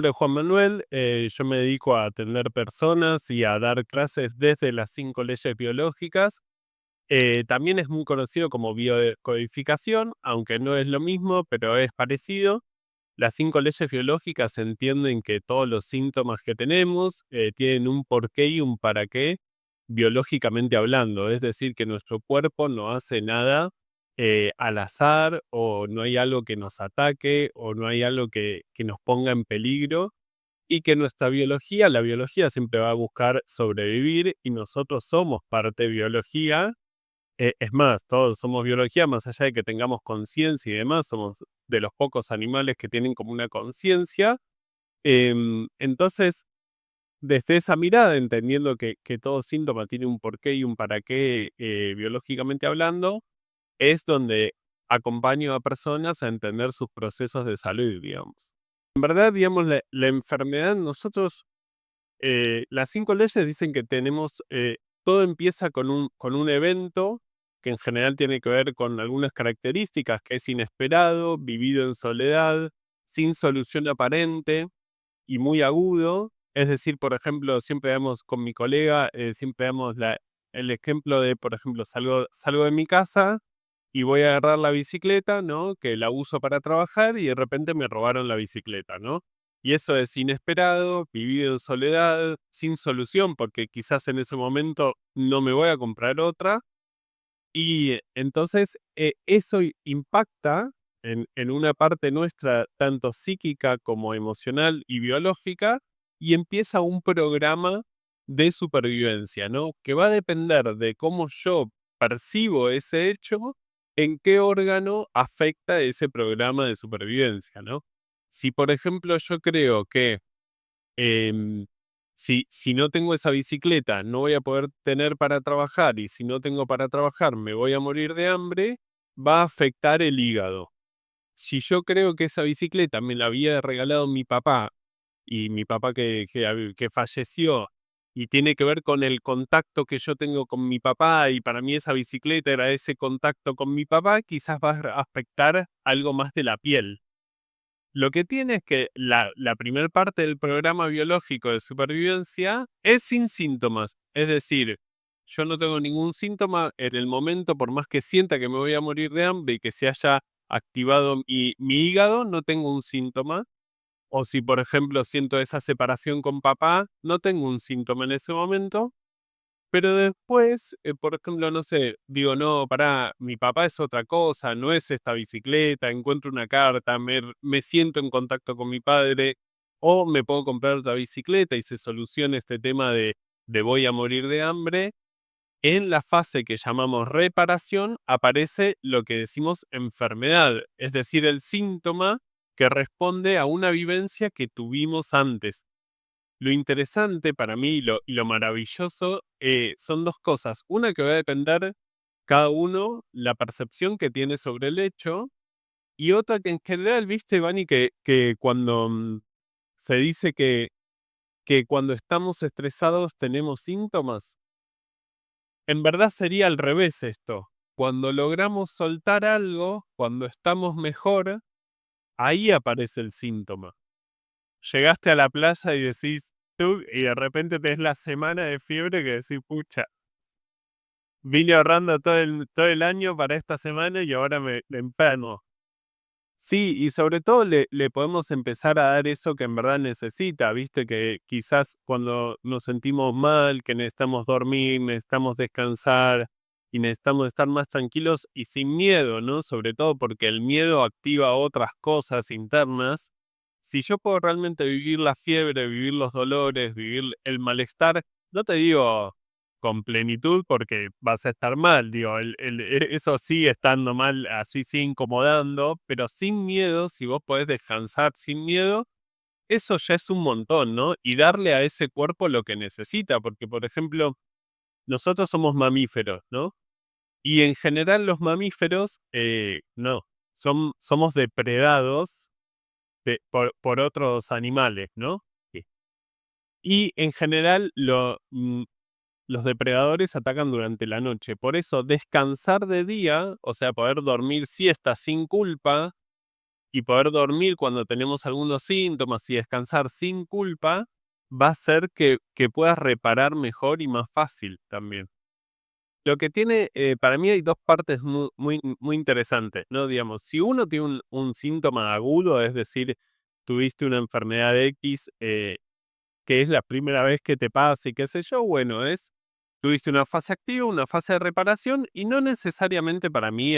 Nombre es Juan Manuel, yo me dedico a atender personas y a dar clases desde las 5 leyes biológicas. También es muy conocido como biodecodificación, aunque no es lo mismo, pero es parecido. Las 5 leyes biológicas entienden que todos los síntomas que tenemos tienen un porqué y un para qué biológicamente hablando. Es decir, que nuestro cuerpo no hace nada al azar, o no hay algo que nos ataque, o no hay algo que nos ponga en peligro, y que nuestra biología, la biología siempre va a buscar sobrevivir y nosotros somos parte de biología. Es más, todos somos biología, más allá de que tengamos conciencia y demás, somos de los pocos animales que tienen como una conciencia. Entonces, desde esa mirada, entendiendo que todo síntoma tiene un porqué y un para qué biológicamente hablando, es donde acompaño a personas a entender sus procesos de salud, digamos. En verdad, digamos, la enfermedad, nosotros, las 5 leyes dicen que tenemos, todo empieza con un evento que en general tiene que ver con algunas características, que es inesperado, vivido en soledad, sin solución aparente y muy agudo. Es decir, por ejemplo, siempre damos con mi colega, siempre damos el ejemplo de, por ejemplo, salgo de mi casa y voy a agarrar la bicicleta, ¿no? Que la uso para trabajar y de repente me robaron la bicicleta, ¿no? Y eso es inesperado, vivido en soledad, sin solución, porque quizás en ese momento no me voy a comprar otra. Y entonces eso impacta en una parte nuestra, tanto psíquica como emocional y biológica, y empieza un programa de supervivencia, ¿no? Que va a depender de cómo yo percibo ese hecho, en qué órgano afecta ese programa de supervivencia, ¿no? Si, por ejemplo, yo creo que Em, si no tengo esa bicicleta, no voy a poder tener para trabajar, y si no tengo para trabajar, me voy a morir de hambre, va a afectar el hígado. Si yo creo que esa bicicleta me la había regalado mi papá, y mi papá que falleció, y tiene que ver con el contacto que yo tengo con mi papá, y para mí esa bicicleta era ese contacto con mi papá, quizás va a afectar algo más de la piel. Lo que tiene es que la primer parte del programa biológico de supervivencia es sin síntomas. Es decir, yo no tengo ningún síntoma en el momento, por más que sienta que me voy a morir de hambre y que se haya activado mi hígado, no tengo un síntoma. O si, por ejemplo, siento esa separación con papá, no tengo un síntoma en ese momento. Pero después, por ejemplo, no sé, digo, no, pará, mi papá es otra cosa, no es esta bicicleta, encuentro una carta, me siento en contacto con mi padre, o me puedo comprar otra bicicleta y se soluciona este tema de voy a morir de hambre. En la fase que llamamos reparación aparece lo que decimos enfermedad, es decir, el síntoma que responde a una vivencia que tuvimos antes. Lo interesante para mí y lo maravilloso son dos cosas. Una, que va a depender cada uno la percepción que tiene sobre el hecho, y otra que en general, viste, Vani, que cuando se dice que cuando estamos estresados tenemos síntomas, en verdad sería al revés esto. Cuando logramos soltar algo, cuando estamos mejor, ahí aparece el síntoma. Llegaste a la playa y decís, y de repente tenés la semana de fiebre que decís, pucha, vine ahorrando todo el año para esta semana y ahora me enfermo. Sí, y sobre todo le podemos empezar a dar eso que en verdad necesita, viste, que quizás cuando nos sentimos mal, que necesitamos dormir, necesitamos descansar y necesitamos estar más tranquilos y sin miedo, ¿no? Sobre todo porque el miedo activa otras cosas internas. Si yo puedo realmente vivir la fiebre, vivir los dolores, vivir el malestar, no te digo con plenitud porque vas a estar mal, digo, eso sigue estando mal, así sigue incomodando, pero sin miedo, si vos podés descansar sin miedo, eso ya es un montón, ¿no? Y darle a ese cuerpo lo que necesita, porque por ejemplo, nosotros somos mamíferos, ¿no? Y en general los mamíferos, no, somos depredados por otros animales, ¿no? Sí. Y en general los depredadores atacan durante la noche. Por eso descansar de día, o sea, poder dormir siesta sin culpa, y poder dormir cuando tenemos algunos síntomas y descansar sin culpa, va a hacer que puedas reparar mejor y más fácil también. Lo que tiene, para mí hay dos partes muy interesantes, ¿no? Digamos, si uno tiene un síntoma agudo, es decir, tuviste una enfermedad X, que es la primera vez que te pasa y qué sé yo, bueno, tuviste una fase activa, una fase de reparación y no necesariamente para mí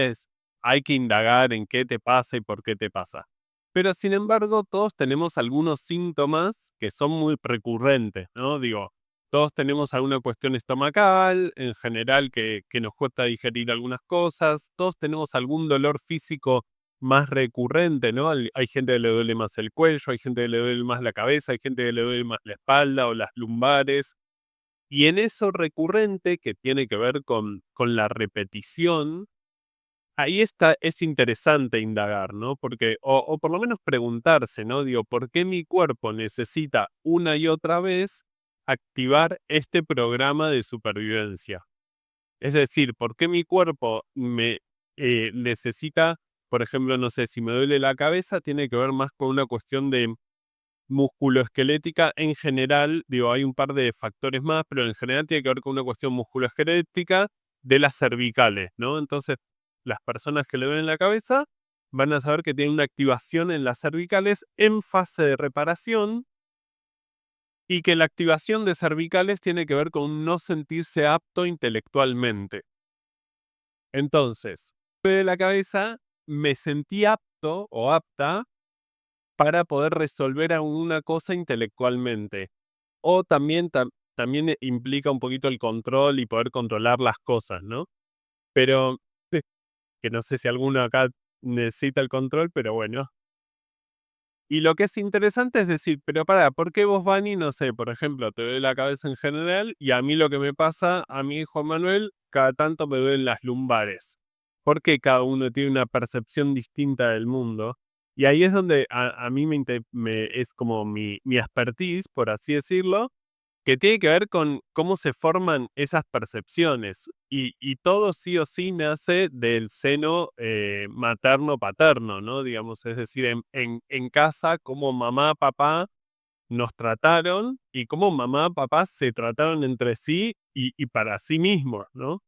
hay que indagar en qué te pasa y por qué te pasa. Pero sin embargo, todos tenemos algunos síntomas que son muy recurrentes, ¿no? Digo, todos tenemos alguna cuestión estomacal, en general que nos cuesta digerir algunas cosas, todos tenemos algún dolor físico más recurrente, ¿no? Hay gente que le duele más el cuello, hay gente que le duele más la cabeza, hay gente que le duele más la espalda o las lumbares. Y en eso recurrente, que tiene que ver con la repetición, ahí es interesante indagar, ¿no? Porque, o por lo menos preguntarse, ¿no? Digo, ¿por qué mi cuerpo necesita una y otra vez activar este programa de supervivencia? Es decir, ¿por qué mi cuerpo necesita, por ejemplo, no sé, si me duele la cabeza, tiene que ver más con una cuestión de musculoesquelética en general, digo, hay un par de factores más, pero en general tiene que ver con una cuestión musculoesquelética de las cervicales, ¿no? Entonces, las personas que le duelen la cabeza van a saber que tienen una activación en las cervicales en fase de reparación y que la activación de cervicales tiene que ver con no sentirse apto intelectualmente. Entonces, de la cabeza me sentí apto o apta para poder resolver alguna cosa intelectualmente. O también implica un poquito el control y poder controlar las cosas, ¿no? Pero, que no sé si alguno acá necesita el control, pero bueno. Y lo que es interesante es decir, pero para, ¿por qué vos, Vani, no sé, por ejemplo, te duele la cabeza en general y a mí lo que me pasa, a mi hijo Manuel, cada tanto me duelen las lumbares? Porque cada uno tiene una percepción distinta del mundo. Y ahí es donde a mí es como mi expertise, por así decirlo, que tiene que ver con cómo se forman esas percepciones. Y todo sí o sí nace del seno materno-paterno, ¿no? Digamos, es decir, en casa, cómo mamá, papá nos trataron y cómo mamá, papá se trataron entre sí y para sí mismos, ¿no?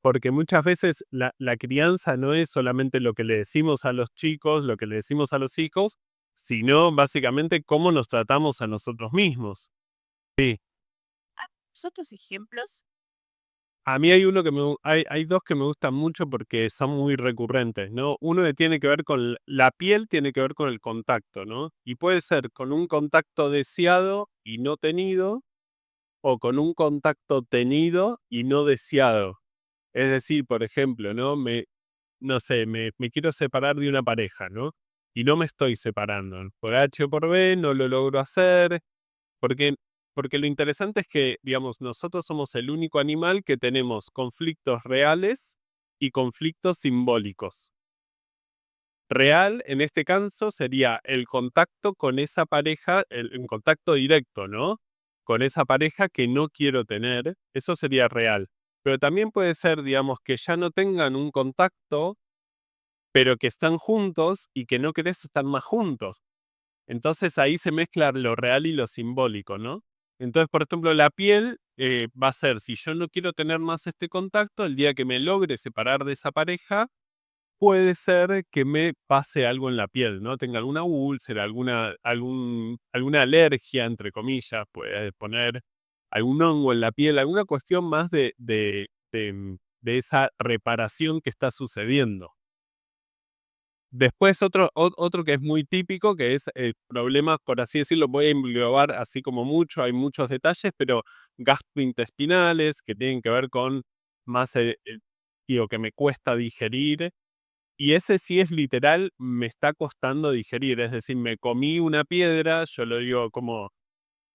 Porque muchas veces la crianza no es solamente lo que le decimos a los chicos, lo que le decimos a los hijos, sino básicamente cómo nos tratamos a nosotros mismos. Sí. Otros ejemplos. A mí hay dos que me gustan mucho porque son muy recurrentes, ¿no? Uno que tiene que ver con la piel, tiene que ver con el contacto, ¿no? Y puede ser con un contacto deseado y no tenido, o con un contacto tenido y no deseado. Es decir, por ejemplo, ¿no? No sé, me quiero separar de una pareja, ¿no? Y no me estoy separando. Por H o por B no lo logro hacer, porque, porque lo interesante es que, digamos, nosotros somos el único animal que tenemos conflictos reales y conflictos simbólicos. Real, en este caso, sería el contacto con esa pareja, el contacto directo, ¿no? Con esa pareja que no quiero tener, eso sería real. Pero también puede ser, digamos, que ya no tengan un contacto, pero que están juntos y que no querés estar más juntos. Entonces ahí se mezcla lo real y lo simbólico, ¿no? Entonces, por ejemplo, la piel va a ser, si yo no quiero tener más este contacto, el día que me logre separar de esa pareja, puede ser que me pase algo en la piel, ¿no? Tenga alguna úlcera, alguna alergia, entre comillas, puede poner algún hongo en la piel, alguna cuestión más de esa reparación que está sucediendo. Después otro que es muy típico, que es problemas, por así decirlo, voy a englobar así como mucho, hay muchos detalles, pero gastrointestinales que tienen que ver con más, digo, que me cuesta digerir. Y ese sí es literal, me está costando digerir, es decir, me comí una piedra, yo lo digo como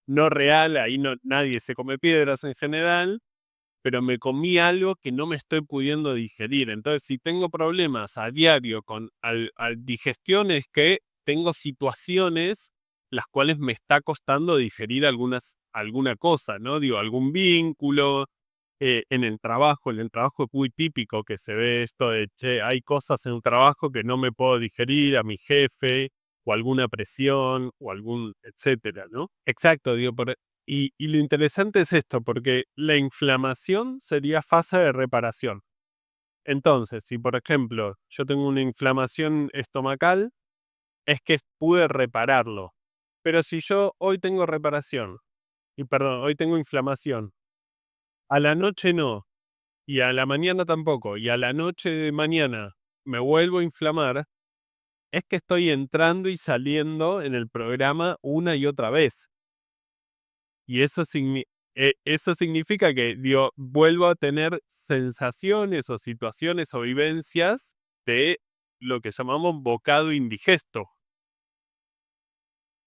no real, ahí no, nadie se come piedras en general, pero me comí algo que no me estoy pudiendo digerir. Entonces, si tengo problemas a diario con al digestión, es que tengo situaciones las cuales me está costando digerir alguna cosa, ¿no? Digo, algún vínculo, en el trabajo es muy típico que se ve esto de, che, hay cosas en un trabajo que no me puedo digerir a mi jefe, o alguna presión, o algún, etcétera, ¿no? Exacto, digo, y lo interesante es esto, porque la inflamación sería fase de reparación. Entonces, si por ejemplo yo tengo una inflamación estomacal, es que pude repararlo. Pero si yo hoy tengo reparación, y perdón, hoy tengo inflamación, a la noche no, y a la mañana tampoco, y a la noche de mañana me vuelvo a inflamar, es que estoy entrando y saliendo en el programa una y otra vez. Y eso significa que, digo, vuelvo a tener sensaciones o situaciones o vivencias de lo que llamamos bocado indigesto.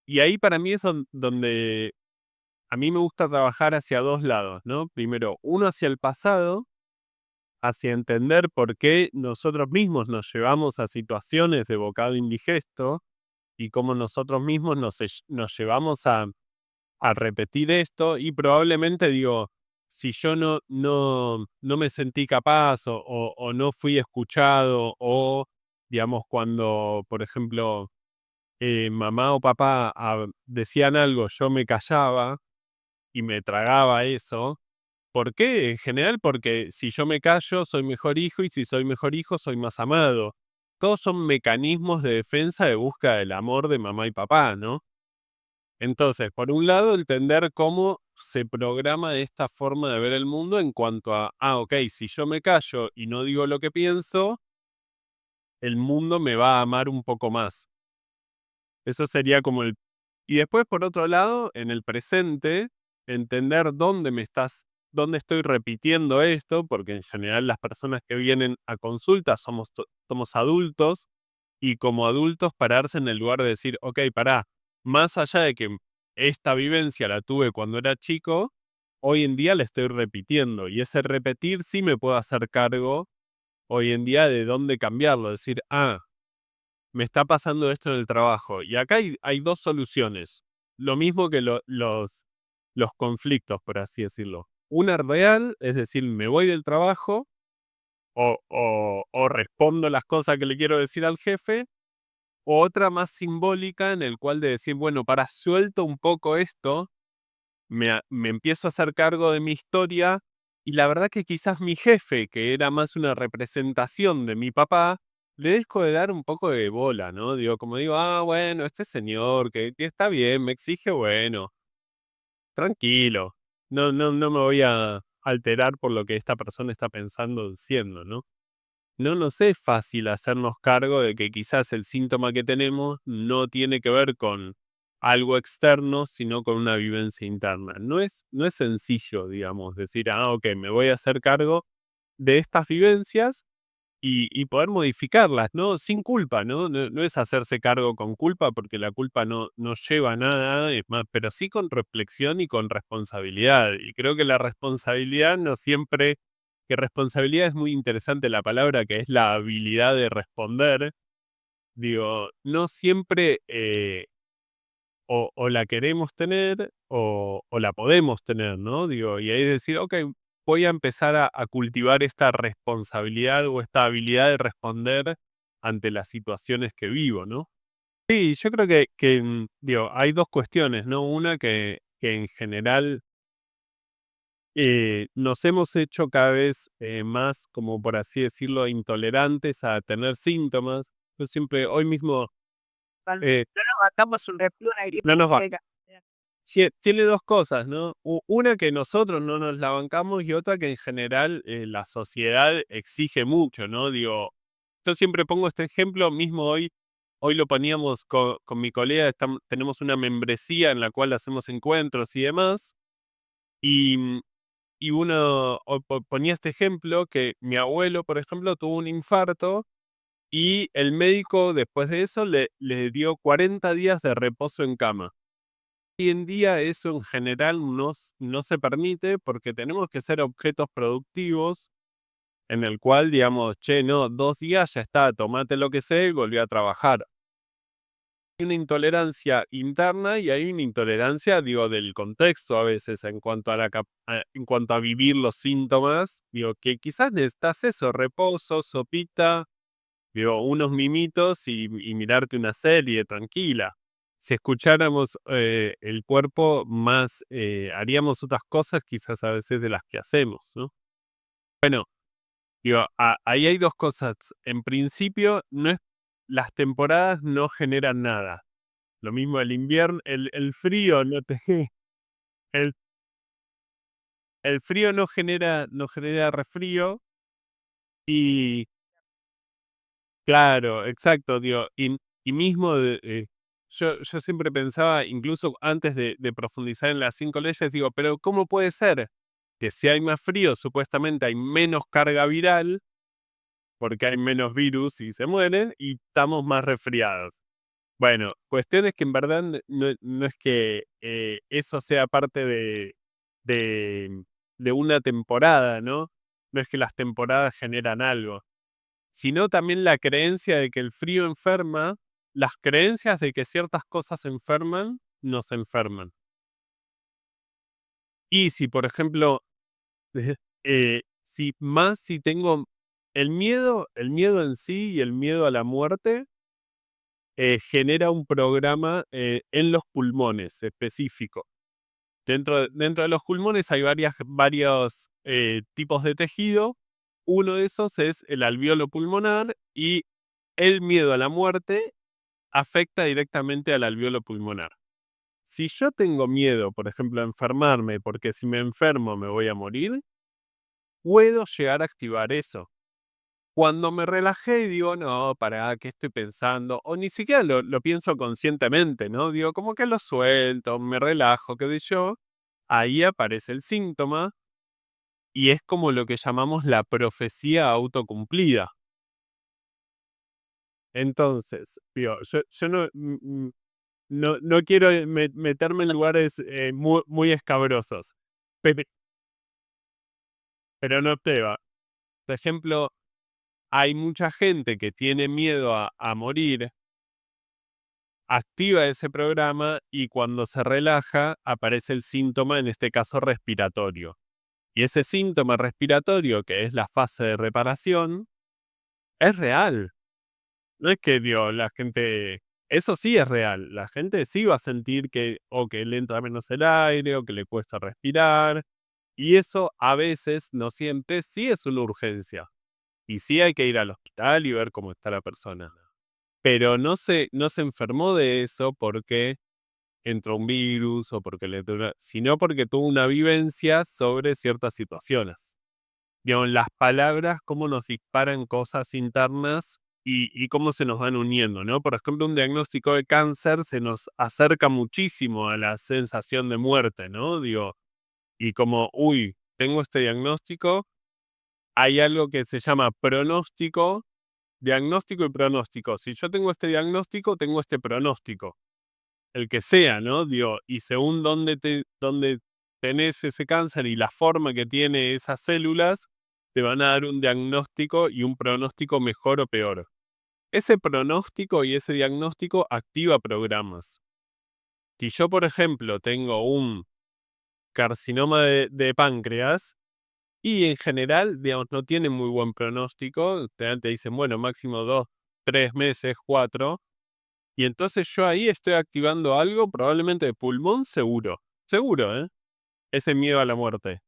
Y ahí para mí es donde a mí me gusta trabajar hacia 2 lados, ¿no? Primero, uno hacia el pasado, hacia entender por qué nosotros mismos nos llevamos a situaciones de bocado indigesto y cómo nosotros mismos nos llevamos a repetir esto y probablemente digo, si yo no me sentí capaz o no fui escuchado o, digamos, cuando, por ejemplo, mamá o papá decían algo, yo me callaba y me tragaba eso. ¿Por qué? En general porque si yo me callo soy mejor hijo y si soy mejor hijo soy más amado. Todos son mecanismos de defensa de búsqueda del amor de mamá y papá, ¿no? Entonces, por un lado, entender cómo se programa esta forma de ver el mundo en cuanto a, ok, si yo me callo y no digo lo que pienso, el mundo me va a amar un poco más. Eso sería como el... Y después, por otro lado, en el presente, entender dónde estoy repitiendo esto, porque en general las personas que vienen a consulta somos adultos, y como adultos pararse en el lugar de decir, ok, pará, más allá de que esta vivencia la tuve cuando era chico, hoy en día la estoy repitiendo, y ese repetir sí me puedo hacer cargo hoy en día de dónde cambiarlo, decir, me está pasando esto en el trabajo. Y acá hay dos soluciones. Lo mismo que los conflictos, por así decirlo. Una real, es decir, me voy del trabajo o respondo las cosas que le quiero decir al jefe. O otra más simbólica en el cual de decir, bueno, para suelto un poco esto, me empiezo a hacer cargo de mi historia y la verdad que quizás mi jefe, que era más una representación de mi papá, le dejo de dar un poco de bola, ¿no? Digo, como digo, bueno, este señor que está bien, me exige, bueno, tranquilo, no me voy a alterar por lo que esta persona está pensando o diciendo, ¿no? No nos es fácil hacernos cargo de que quizás el síntoma que tenemos no tiene que ver con algo externo, sino con una vivencia interna. No es sencillo, digamos, decir, ok, me voy a hacer cargo de estas vivencias y poder modificarlas, ¿no? Sin culpa, ¿no? No es hacerse cargo con culpa, porque la culpa no lleva a nada, es más, pero sí con reflexión y con responsabilidad. Y creo que la responsabilidad no siempre, que responsabilidad es muy interesante la palabra, que es la habilidad de responder. Digo, no siempre o la queremos tener o la podemos tener, ¿no? Digo, y ahí decir, ok, voy a empezar a cultivar esta responsabilidad o esta habilidad de responder ante las situaciones que vivo, ¿no? Sí, yo creo que digo, hay dos cuestiones, ¿no? Una que en general nos hemos hecho cada vez más, como por así decirlo, intolerantes a tener síntomas. Yo siempre, hoy mismo, Cuando eh, no nos matamos un resfriado, una gripe no nos va. seca. Tiene dos cosas, ¿no? Una que nosotros no nos la bancamos y otra que en general la sociedad exige mucho, ¿no? Digo, yo siempre pongo este ejemplo, mismo hoy lo poníamos con mi colega, tenemos una membresía en la cual hacemos encuentros y demás, y, y uno ponía este ejemplo que mi abuelo, por ejemplo, tuvo un infarto y el médico después de eso le dio 40 días de reposo en cama. Hoy en día eso en general no se permite porque tenemos que ser objetos productivos en el cual digamos, che, no, 2 días ya está, tomate lo que sea y volví a trabajar. una intolerancia interna y hay una intolerancia, digo, del contexto a veces en cuanto en cuanto a vivir los síntomas, digo, que quizás necesitas eso, reposo, sopita, digo, unos mimitos y mirarte una serie tranquila. Si escucháramos el cuerpo más, haríamos otras cosas quizás a veces de las que hacemos, ¿no? Bueno, digo, ahí hay dos cosas. En principio, no es, las temporadas no generan nada. Lo mismo el invierno, el frío no te, el, el frío no genera resfrío y claro, exacto, digo, y mismo yo siempre pensaba, incluso antes de profundizar en las 5 leyes, digo, pero ¿cómo puede ser que si hay más frío, supuestamente hay menos carga viral, porque hay menos virus y se mueren, y estamos más resfriados? Bueno, cuestión es que en verdad no es que eso sea parte de, de una temporada, ¿no? No es que las temporadas generan algo, sino también la creencia de que el frío enferma, las creencias de que ciertas cosas enferman, nos enferman. Y si, por ejemplo, si tengo el miedo en sí y el miedo a la muerte, genera un programa en los pulmones específico. Dentro de los pulmones hay varios tipos de tejido. Uno de esos es el alveolo pulmonar y el miedo a la muerte afecta directamente al alveolo pulmonar. Si yo tengo miedo, por ejemplo, a enfermarme, porque si me enfermo me voy a morir, puedo llegar a activar eso. Cuando me relajé y digo, no, para, ¿qué estoy pensando? O ni siquiera lo pienso conscientemente, ¿no? Digo, como que lo suelto, me relajo, qué sé yo. Ahí aparece el síntoma y es como lo que llamamos la profecía autocumplida. Entonces, digo, yo no quiero meterme en lugares muy escabrosos, pe- pero no te va. Por ejemplo, hay mucha gente que tiene miedo a morir, activa ese programa y cuando se relaja aparece el síntoma, en este caso respiratorio. Y ese síntoma respiratorio, que es la fase de reparación, es real. No es que la gente, eso sí es real. La gente sí va a sentir que o que le entra menos el aire o que le cuesta respirar. Y eso a veces, no siempre, sí es una urgencia. Y sí hay que ir al hospital y ver cómo está la persona. Pero no se enfermó de eso porque entró un virus o porque sino porque tuvo una vivencia sobre ciertas situaciones. Digamos, las palabras, cómo nos disparan cosas internas y cómo se nos van uniendo, ¿no? Por ejemplo, un diagnóstico de cáncer se nos acerca muchísimo a la sensación de muerte, ¿no? Digo, y como, uy, tengo este diagnóstico, hay algo que se llama pronóstico, diagnóstico y pronóstico. Si yo tengo este diagnóstico, tengo este pronóstico, el que sea, ¿no? Digo, y según dónde tenés ese cáncer y la forma que tiene esas células, te van a dar un diagnóstico y un pronóstico mejor o peor. Ese pronóstico y ese diagnóstico activa programas. Si yo, por ejemplo, tengo un carcinoma de páncreas y en general, digamos, no tiene muy buen pronóstico, te dicen, bueno, máximo 2, 3 meses, 4, y entonces yo ahí estoy activando algo, probablemente de pulmón, seguro. Seguro, ¿eh? Ese miedo a la muerte.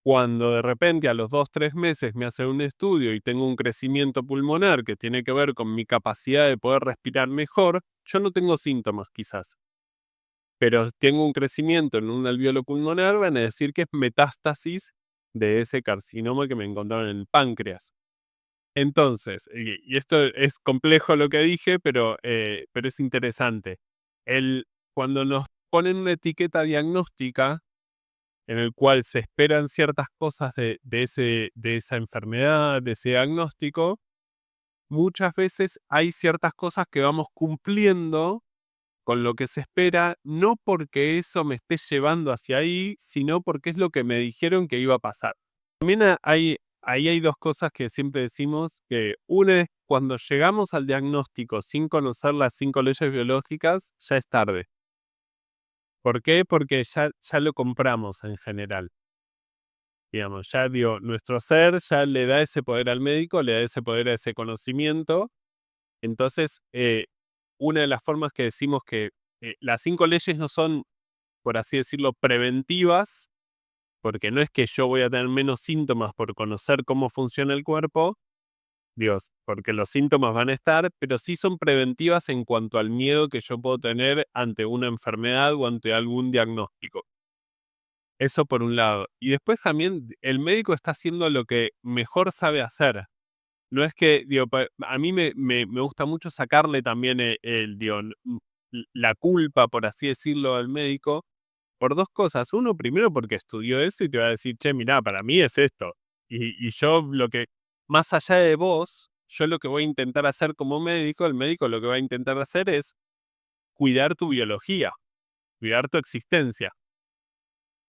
Cuando de repente a los 2, 3 meses me hacen un estudio y tengo un crecimiento pulmonar que tiene que ver con mi capacidad de poder respirar mejor, yo no tengo síntomas quizás, pero tengo un crecimiento en un alveolo pulmonar, van a decir que es metástasis de ese carcinoma que me encontraron en el páncreas. Entonces, y esto es complejo lo que dije, pero es interesante. Cuando nos ponen una etiqueta diagnóstica en el cual se esperan ciertas cosas de esa enfermedad, de ese diagnóstico, muchas veces hay ciertas cosas que vamos cumpliendo con lo que se espera, no porque eso me esté llevando hacia ahí, sino porque es lo que me dijeron que iba a pasar. También ahí hay dos cosas que siempre decimos, que una es cuando llegamos al diagnóstico sin conocer las 5 leyes biológicas, ya es tarde. ¿Por qué? Porque ya lo compramos en general. Digamos, ya digo, nuestro ser ya le da ese poder al médico, le da ese poder a ese conocimiento. Entonces, una de las formas que decimos que las 5 leyes no son, por así decirlo, preventivas, porque no es que yo voy a tener menos síntomas por conocer cómo funciona el cuerpo, Dios, porque los síntomas van a estar, pero sí son preventivas en cuanto al miedo que yo puedo tener ante una enfermedad o ante algún diagnóstico. Eso por un lado. Y después también el médico está haciendo lo que mejor sabe hacer. No es que, digo, a mí me gusta mucho sacarle también digo, la culpa, por así decirlo, al médico, por dos cosas. Uno, primero porque estudió eso y te va a decir, che, mirá, para mí es esto. Y yo lo que, más allá de vos, yo lo que voy a intentar hacer como médico, el médico lo que va a intentar hacer es cuidar tu biología, cuidar tu existencia.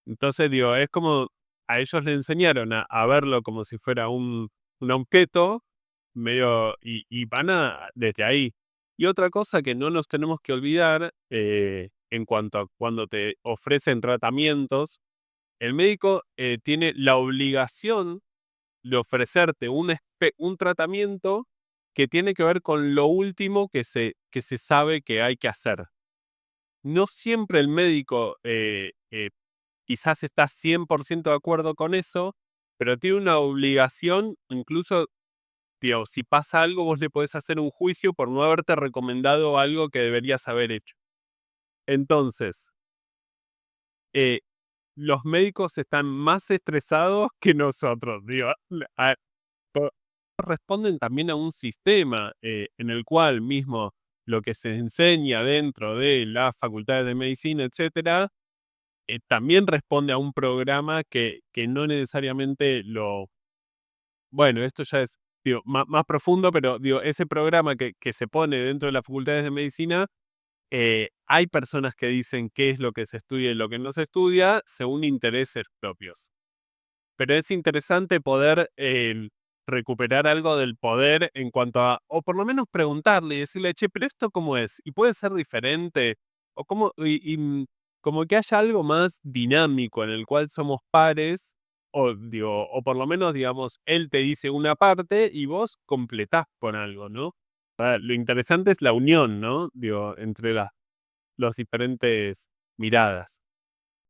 Entonces, digo, es como a ellos le enseñaron a verlo como si fuera un objeto, medio, y van desde ahí. Y otra cosa que no nos tenemos que olvidar, en cuanto a cuando te ofrecen tratamientos, el médico tiene la obligación de ofrecerte un tratamiento que tiene que ver con lo último que se sabe que hay que hacer. No siempre el médico quizás está 100% de acuerdo con eso, pero tiene una obligación, incluso, digo, si pasa algo, vos le podés hacer un juicio por no haberte recomendado algo que deberías haber hecho. Entonces, eh, los médicos están más estresados que nosotros, digo, a- po- responden también a un sistema en el cual mismo lo que se enseña dentro de las facultades de medicina, etcétera, también responde a un programa que no necesariamente bueno, esto ya es, digo, más profundo, pero digo, ese programa que se pone dentro de las facultades de medicina, hay personas que dicen qué es lo que se estudia y lo que no se estudia según intereses propios. Pero es interesante poder recuperar algo del poder en cuanto a, o por lo menos preguntarle y decirle, che, pero esto cómo es, y puede ser diferente, o cómo, como que haya algo más dinámico en el cual somos pares, o digo, o por lo menos, digamos, él te dice una parte y vos completás con algo, ¿no? Lo interesante es la unión, ¿no? Digo, entre los diferentes miradas.